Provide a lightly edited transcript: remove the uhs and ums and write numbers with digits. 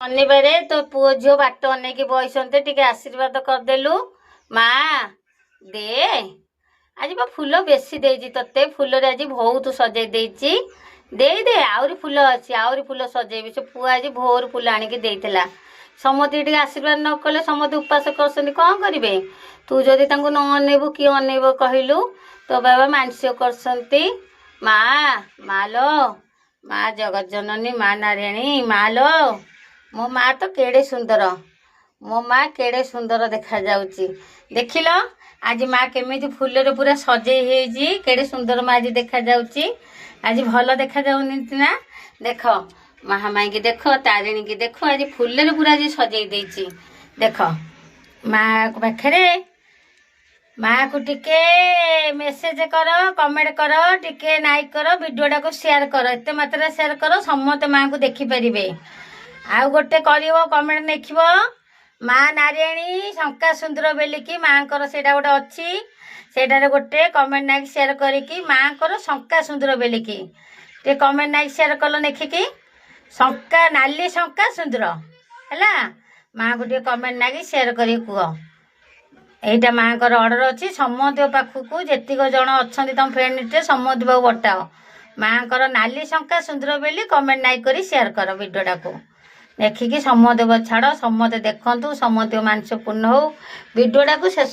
ଶନିବାରେ ତୋ ପୁଅ ଝିଅ ବାଟ ଅନେଇକି ବଇସନ୍ତେ ଟିକେ ଆଶୀର୍ବାଦ କରିଦେଲୁ। ମା ଦେ ଆଜି ବା ଫୁଲ ବେଶୀ ଦେଇଛି ତତେ, ଫୁଲରେ ଆଜି ବହୁତ ସଜେଇ ଦେଇଛି। ଦେ ଆହୁରି ଫୁଲ ଅଛି, ଆହୁରି ଫୁଲ ସଜେଇବି। ସେ ପୁଅ ଆଜି ଭୋରୁ ଫୁଲ ଆଣିକି ଦେଇଥିଲା। ସମସ୍ତେ ଟିକେ ଆଶୀର୍ବାଦ ନ କଲେ ସମସ୍ତେ ଉପାସ କରୁଛନ୍ତି, କ'ଣ କରିବେ? ତୁ ଯଦି ତାଙ୍କୁ ନ ଅନେଇବୁ କିଏ ଅନେଇବ କହିଲୁ? ତୋ ବାବା ମାନସିକ କରୁଛନ୍ତି। ମା ଲୋ, ମା ଜଗତଜନନୀ, ମା ନାରାୟଣୀ, ମା ଲୋ, ମୋ ମା ତ କେଡ଼େ ସୁନ୍ଦର, ମୋ ମା କେଡ଼େ ସୁନ୍ଦର ଦେଖାଯାଉଛି। ଦେଖିଲ ଆଜି ମା କେମିତି ଫୁଲରେ ପୁରା ସଜେଇ ହେଇଛି, କେଡ଼େ ସୁନ୍ଦର ମା ଆଜି ଦେଖାଯାଉଛି। ଆଜି ଭଲ ଦେଖାଯାଉନି ନା? ଦେଖ ମହାମାଇକି ଦେଖ, ତାରିଣୀକି ଦେଖ, ଆଜି ଫୁଲରେ ପୁରା ଆଜି ସଜେଇ ଦେଇଛି। ଦେଖ ମା ପାଖରେ, ମାକୁ ଟିକେ ମେସେଜ କର, କମେଣ୍ଟ କର, ଟିକେ ଲାଇକ୍ କର, ଭିଡ଼ିଓଟାକୁ ସେୟାର କର, ଏତେ ମାତ୍ରାରେ ସେୟାର କର ସମସ୍ତେ ମାଙ୍କୁ ଦେଖିପାରିବେ। ଆଉ ଗୋଟେ କରିବ କମେଣ୍ଟ ଲେଖିବ, ମା ନାରାୟଣୀ ଶଙ୍କା ସୁନ୍ଦର ବେଲିକି ମାଙ୍କର ସେଇଟା ଗୋଟେ ଅଛି, ସେଇଟାରେ ଗୋଟେ କମେଣ୍ଟ ନାଇକି ସେୟାର କରିକି ମାଙ୍କର ଶଙ୍କା ସୁନ୍ଦର ବେଲିକି ଟିକେ କମେଣ୍ଟ ନାଇକି ସେୟାର କଲ ଲେଖିକି, ଶଙ୍କା ନାଲି ଶଙ୍କା ସୁନ୍ଦର ହେଲା। ମାଙ୍କୁ ଟିକେ କମେଣ୍ଟ ନାଇକି ସେୟାର କରିକି କୁହ। এইটা ମାଙ୍କର ଅର୍ଡ଼ର ଅଛି, ସମସ୍ତଙ୍କ ପାଖକୁ ଯେତିକ ଜଣ ଅଛନ୍ତି ତମ ଫ୍ରେଣ୍ଡରେ ସମସ୍ତ ପାଖକୁ ବଟାଅ। ମାଙ୍କର ନାଲି ଶଙ୍କା ସୁନ୍ଦର ବୋଲି କମେଣ୍ଟ ନାଇକ୍ କରି ସେୟାର କର। ଭିଡ଼ିଓଟାକୁ ଦେଖିକି ସମସ୍ତେ ଛାଡ଼, ସମସ୍ତେ ଦେଖନ୍ତୁ, ସମସ୍ତଙ୍କ ମାନସିକ ପୂର୍ଣ୍ଣ ହଉ। ଭିଡ଼ିଓଟାକୁ ଶେଷ